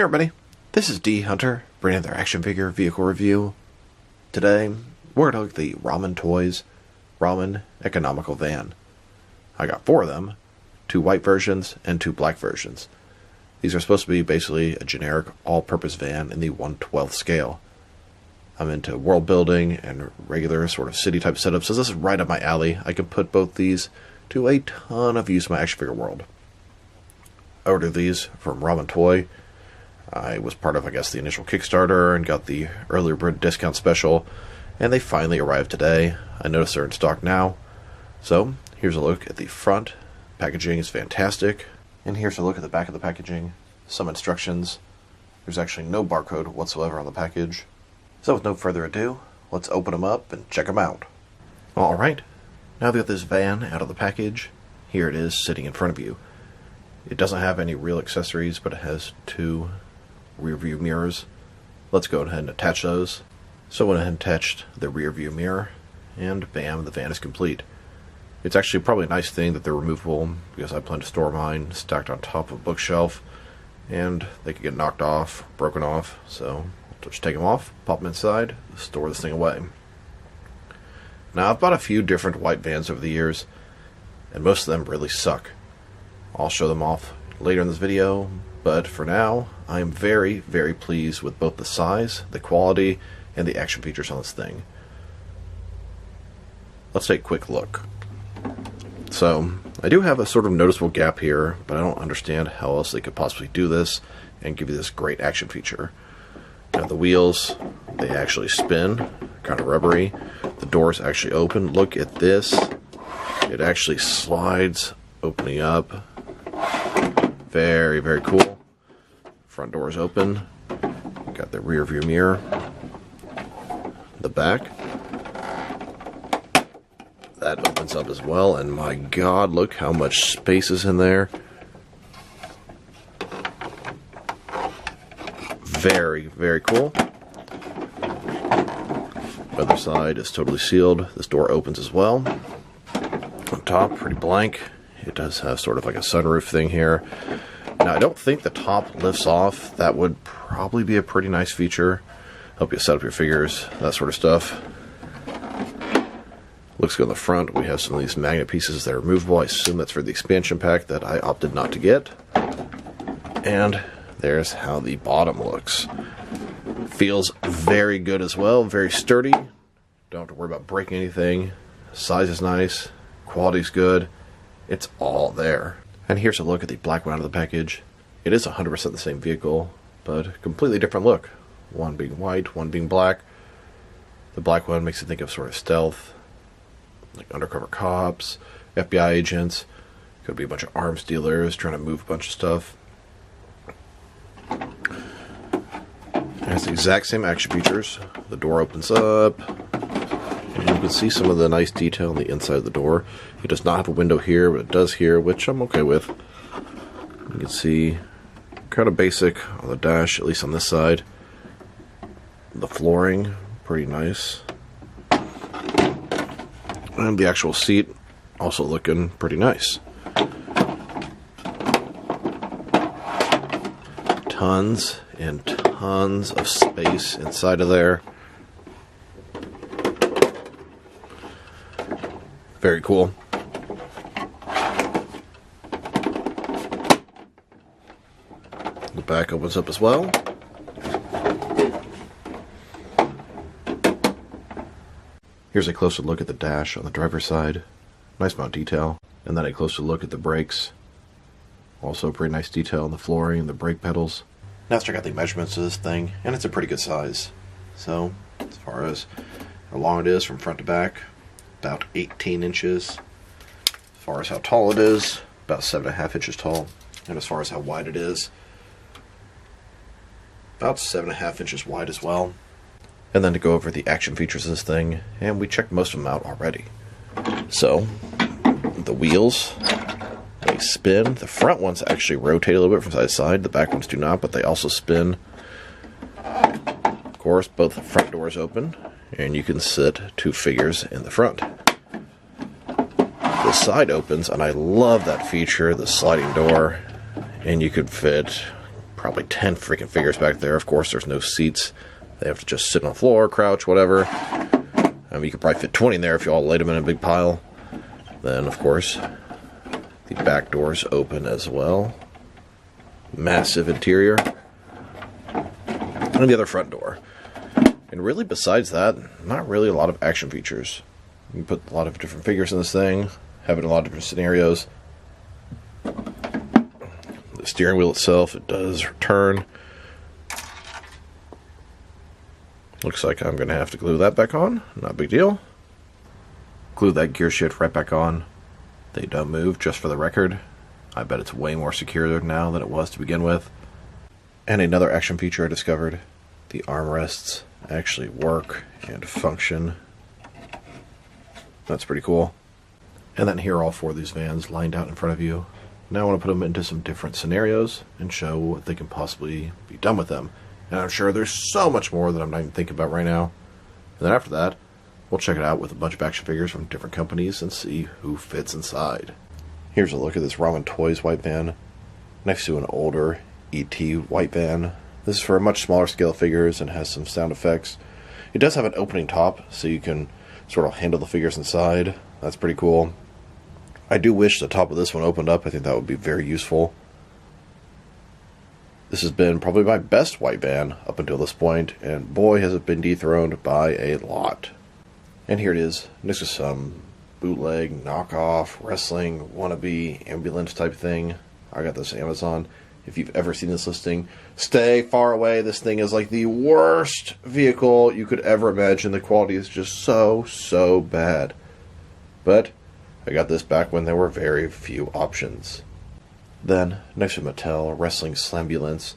everybody, this is D Hunter, bringing another action figure vehicle review. Today, we're going to look at the Ramen Toys Ramen Economical van. I got 4 of them, 2 white versions and 2 black versions. These are supposed to be basically a generic all-purpose van in the 1/12 scale. I'm into world building and regular sort of city type setups, so this is right up my alley. I can put both these to a ton of use in my action figure world. I ordered these from Ramen Toy. I was part of, I guess, the initial Kickstarter and got the earlier bird discount special, and they finally arrived today. I noticed they're in stock now. So, here's a look at the front. Packaging is fantastic. And here's a look at the back of the packaging. Some instructions. There's actually no barcode whatsoever on the package. So with no further ado, let's open them up and check them out. Alright, now that we got this van out of the package, here it is sitting in front of you. It doesn't have any real accessories, but it has 2 rear view mirrors. Let's go ahead and attach those. So I went ahead and attached the rear view mirror, and bam, the van is complete. It's actually probably a nice thing that they're removable, because I plan to store mine stacked on top of a bookshelf, and they could get knocked off, broken off, so I'll just take them off, pop them inside, store this thing away. Now I've bought a few different white vans over the years, and most of them really suck. I'll show them off later in this video, but for now, I am very, very pleased with both the size, the quality, and the action features on this thing. Let's take a quick look. So, I do have a sort of noticeable gap here, but I don't understand how else they could possibly do this and give you this great action feature. Now the wheels, they actually spin, kind of rubbery. The doors actually open. Look at this. It actually slides, opening up. Very, very cool. Front door is open. Got the rear view mirror. The back. That opens up as well, and my god, look how much space is in there. Very, very cool. Other side is totally sealed. This door opens as well. On top, pretty blank. It does have sort of like a sunroof thing here. Now, I don't think the top lifts off. That would probably be a pretty nice feature. Help you set up your figures, that sort of stuff. Looks good on the front. We have some of these magnet pieces that are removable. I assume that's for the expansion pack that I opted not to get. And there's how the bottom looks. Feels very good as well. Very sturdy. Don't have to worry about breaking anything. Size is nice. Quality's good. It's all there. And here's a look at the black one out of the package. It is 100% the same vehicle, but a completely different look. One being white, one being black. The black one makes you think of sort of stealth, like undercover cops, FBI agents. Could be a bunch of arms dealers trying to move a bunch of stuff. It has the exact same action features. The door opens up. And you can see some of the nice detail on the inside of the door. It does not have a window here, but it does here, which I'm okay with. You can see kind of basic on the dash, at least on this side. The flooring, pretty nice. And the actual seat, also looking pretty nice. Tons and tons of space inside of there. Very cool. The back opens up as well. Here's a closer look at the dash on the driver's side. Nice amount of detail. And then a closer look at the brakes. Also pretty nice detail on the flooring and the brake pedals. Now let's check out the measurements of this thing, and it's a pretty good size. So, as far as how long it is from front to back, about 18 inches. As far as how tall it is, about 7.5 inches tall. And as far as how wide it is, about 7.5 inches wide as well. And then to go over the action features of this thing, and we checked most of them out already. So, the wheels, they spin. The front ones actually rotate a little bit from side to side. The back ones do not, but they also spin. Of course, both the front doors open, and you can sit 2 figures in the front. The side opens, and I love that feature, the sliding door, and you could fit probably 10 freaking figures back there. Of course, there's no seats. They have to just sit on the floor, crouch, whatever. I mean, you could probably fit 20 in there if you all laid them in a big pile. Then, of course, the back doors open as well. Massive interior. And the other front door. And really, besides that, not really a lot of action features. You can put a lot of different figures in this thing, have it in a lot of different scenarios. The steering wheel itself, it does turn. Looks like I'm going to have to glue that back on. Not a big deal. Glue that gear shift right back on. They don't move, just for the record. I bet it's way more secure now than it was to begin with. And another action feature I discovered. The armrests actually work and function. That's pretty cool. And then here are all four of these vans lined out in front of you. Now I want to put them into some different scenarios and show what they can possibly be done with them. And I'm sure there's so much more that I'm not even thinking about right now. And then after that, we'll check it out with a bunch of action figures from different companies and see who fits inside. Here's a look at this Ramen Toys white van next to an older E.T. white van. This is for a much smaller scale of figures and has some sound effects. It does have an opening top, so you can sort of handle the figures inside. That's pretty cool. I do wish the top of this one opened up. I think that would be very useful. This has been probably my best white van up until this point, and boy has it been dethroned by a lot. And here it is, next to some bootleg, knockoff, wrestling, wannabe, ambulance type thing. I got this on Amazon. If you've ever seen this listing, stay far away. This thing is like the worst vehicle you could ever imagine. The quality is just so bad. But I got this back when there were very few options. Then, next to Mattel Wrestling Slambulance,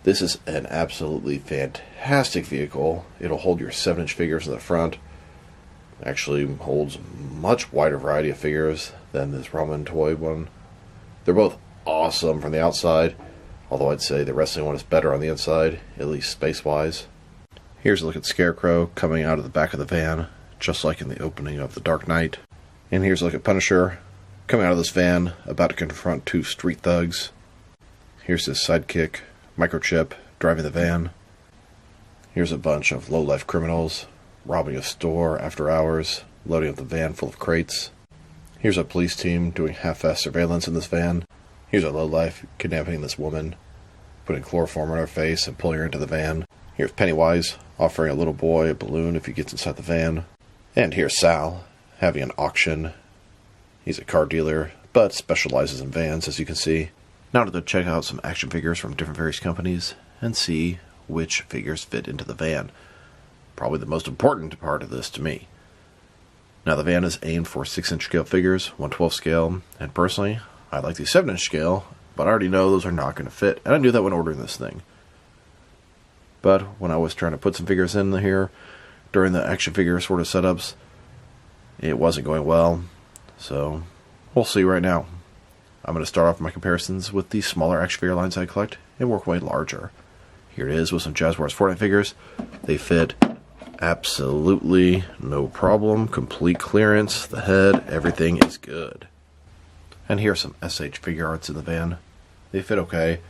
this is an absolutely fantastic vehicle. It'll hold your 7-inch figures in the front. Actually holds much wider variety of figures than this Ramen Toy one. They're both awesome from the outside, although I'd say the wrestling one is better on the inside, at least space-wise. Here's a look at Scarecrow coming out of the back of the van, just like in the opening of The Dark Knight. And here's a look at Punisher coming out of this van, about to confront 2 street thugs. Here's his sidekick, Microchip, driving the van. Here's a bunch of low-life criminals robbing a store after hours, loading up the van full of crates. Here's a police team doing half-assed surveillance in this van. Here's a lowlife kidnapping this woman, putting chloroform on her face and pulling her into the van. Here's Pennywise offering a little boy a balloon if he gets inside the van. And here's Sal having an auction. He's a car dealer, but specializes in vans, as you can see. Now to check out some action figures from different various companies and see which figures fit into the van. Probably the most important part of this to me. Now the van is aimed for 6-inch scale figures, 1/12 scale, and personally, I like the 7-inch scale, but I already know those are not going to fit, and I knew that when ordering this thing. But when I was trying to put some figures in here, during the action figure sort of setups, it wasn't going well, so we'll see right now. I'm going to start off my comparisons with the smaller action figure lines I collect, and work my way larger. Here it is with some Jazzwares Fortnite figures. They fit absolutely no problem, complete clearance, the head, everything is good. And here are some SH figure arts in the van. They fit okay.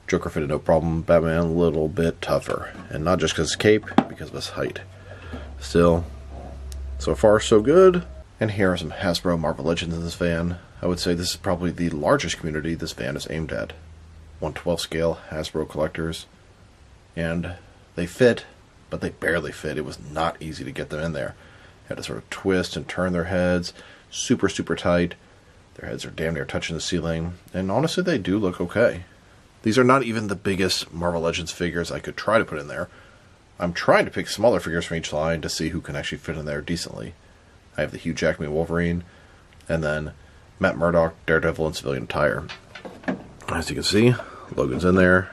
Joker fitted no problem. Batman a little bit tougher. And not just because of his cape, because of his height. Still, so far so good. And here are some Hasbro Marvel Legends in this van. I would say this is probably the largest community this van is aimed at. 1/12 scale Hasbro collectors. And they fit, but they barely fit. It was not easy to get them in there. Had to sort of twist and turn their heads. Super tight. Their heads are damn near touching the ceiling, and honestly they do look okay. These are not even the biggest Marvel Legends figures I could try to put in there. I'm trying to pick smaller figures from each line to see who can actually fit in there decently. I have the Hugh Jackman Wolverine, and then Matt Murdock, Daredevil, and Civilian Attire. As you can see, Logan's in there.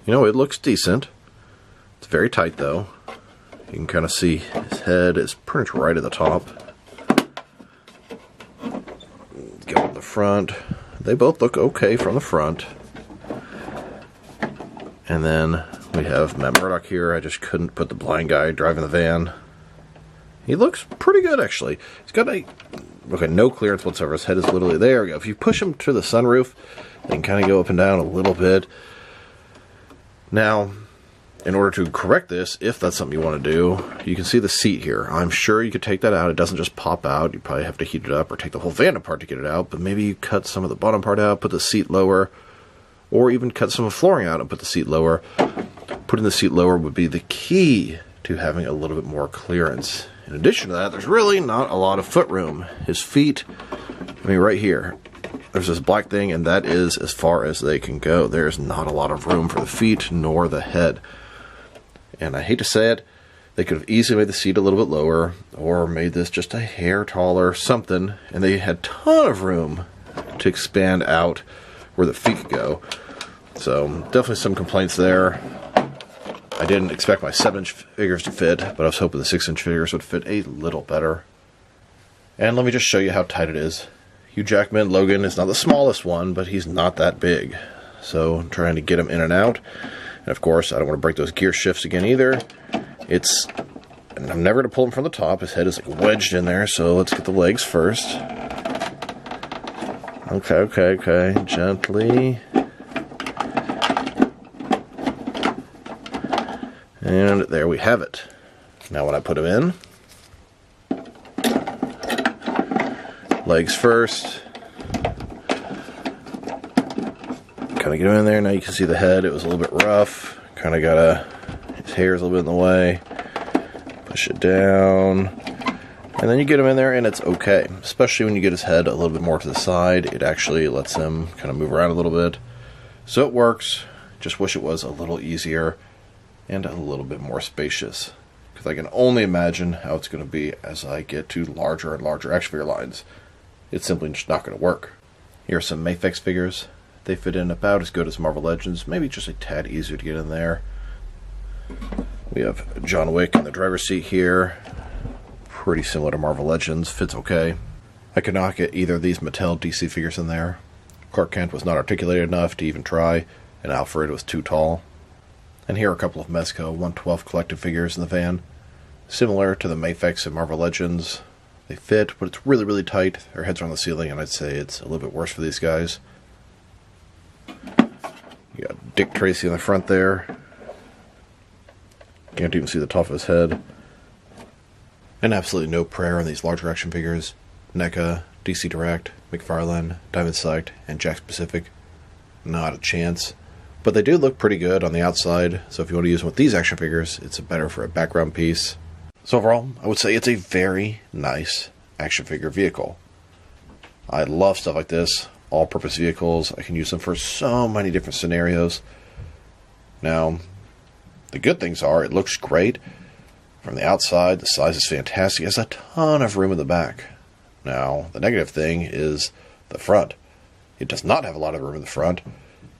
You know, it looks decent. It's very tight though. You can kind of see his head is pretty much right at the top. Go to the front. They both look okay from the front. And then we have Matt Murdock here. I just couldn't put the blind guy driving the van. He looks pretty good, actually. He's got a Okay, no clearance whatsoever. His head is literally, there we go. If you push him to the sunroof, they can kind of go up and down a little bit. Now, in order to correct this, if that's something you want to do, you can see the seat here. I'm sure you could take that out. It doesn't just pop out. You probably have to heat it up or take the whole van apart to get it out. But maybe you cut some of the bottom part out, put the seat lower, or even cut some of the flooring out and put the seat lower. Putting the seat lower would be the key to having a little bit more clearance. In addition to that, there's really not a lot of foot room. His feet, I mean, right here, there's this black thing, and that is as far as they can go. There's not a lot of room for the feet nor the head. And I hate to say it, they could have easily made the seat a little bit lower or made this just a hair taller, something, and they had a ton of room to expand out where the feet could go. So definitely some complaints there. I didn't expect my 7-inch figures to fit, but I was hoping the 6-inch figures would fit a little better. And let me just show you how tight it is. Hugh Jackman, Logan, is not the smallest one, but he's not that big. So I'm trying to get him in and out. And of course, I don't want to break those gear shifts again either. And I'm never going to pull him from the top. His head is like wedged in there, so let's get the legs first. Okay. Gently. And there we have it. Now when I put him in, legs first. Kind of get him in there. Now you can see the head. It was a little bit rough. Kind of his hair's a little bit in the way. Push it down. And then you get him in there and it's okay. Especially when you get his head a little bit more to the side. It actually lets him kind of move around a little bit. So it works. Just wish it was a little easier and a little bit more spacious. Because I can only imagine how it's going to be as I get to larger and larger action figure lines. It's simply just not going to work. Here are some Mafex figures. They fit in about as good as Marvel Legends, maybe just a tad easier to get in there. We have John Wick in the driver's seat here. Pretty similar to Marvel Legends, fits okay. I could not get either of these Mattel DC figures in there. Clark Kent was not articulated enough to even try, and Alfred was too tall. And here are a couple of Mezco 112 collective figures in the van. Similar to the Mafex and Marvel Legends. They fit, but it's really, really tight. Their heads are on the ceiling, and I'd say it's a little bit worse for these guys. You got Dick Tracy in the front there. Can't even see the top of his head. And absolutely no prayer on these larger action figures. NECA, DC Direct, McFarlane, Diamond Sight, and Jakks Pacific. Not a chance. But they do look pretty good on the outside, so if you want to use them with these action figures, it's better for a background piece. So overall, I would say it's a very nice action figure vehicle. I love stuff like this. All-purpose vehicles. I can use them for so many different scenarios. Now, the good things are, it looks great. From the outside, the size is fantastic. It has a ton of room in the back. Now, the negative thing is the front. It does not have a lot of room in the front.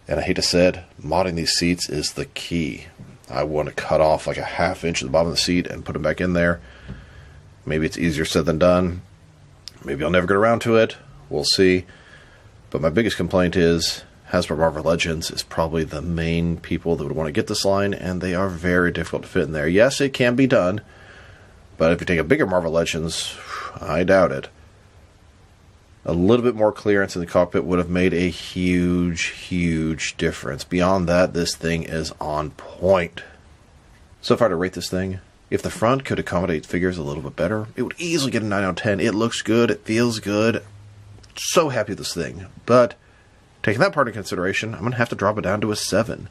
And I hate to say it, modding these seats is the key. I want to cut off like a ½ inch at the bottom of the seat and put them back in there. Maybe it's easier said than done. Maybe I'll never get around to it. We'll see. But my biggest complaint is Hasbro Marvel Legends is probably the main people that would want to get this line, and they are very difficult to fit in there. Yes, it can be done, but if you take a bigger Marvel Legends, I doubt it. A little bit more clearance in the cockpit would have made a huge, huge difference. Beyond that, this thing is on point. So if I were to rate this thing, if the front could accommodate figures a little bit better, it would easily get a 9 out of 10. It looks good. It feels good. So happy with this thing. But taking that part into consideration, I'm going to have to drop it down to a 7.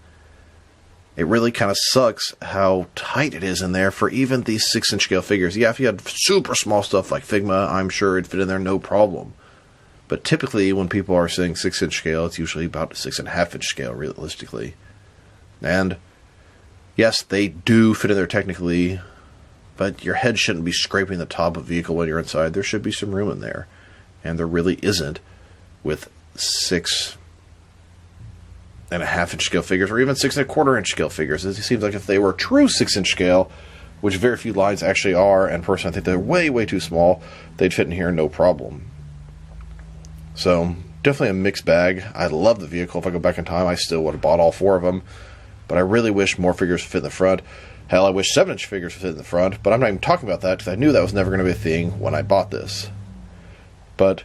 It really kind of sucks how tight it is in there for even these 6-inch scale figures. Yeah, if you had super small stuff like Figma, I'm sure it'd fit in there no problem. But typically, when people are saying 6-inch scale, it's usually about 6.5-inch scale, realistically. And yes, they do fit in there technically, but your head shouldn't be scraping the top of the vehicle when you're inside. There should be some room in there. And there really isn't with 6.5-inch scale figures, or even 6.25-inch scale figures. It seems like if they were true 6-inch scale, which very few lines actually are, and personally I think they're way, way too small, they'd fit in here no problem. So, definitely a mixed bag. I love the vehicle. If I go back in time, I still would have bought all 4 of them. But I really wish more figures would fit in the front. Hell, I wish 7-inch figures would fit in the front. But I'm not even talking about that because I knew that was never going to be a thing when I bought this. But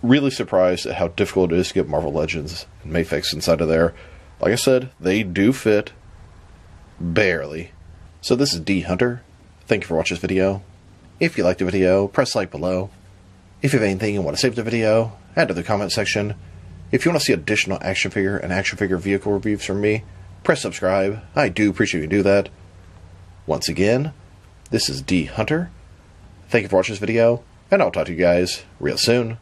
really surprised at how difficult it is to get Marvel Legends and Mayfix inside of there. Like I said, they do fit. Barely. So this is D Hunter. Thank you for watching this video. If you liked the video, press like below. If you have anything you want to save the video, add to the comment section. If you want to see additional action figure and action figure vehicle reviews from me, press subscribe. I do appreciate you do that. Once again, this is D Hunter. Thank you for watching this video, and I'll talk to you guys real soon.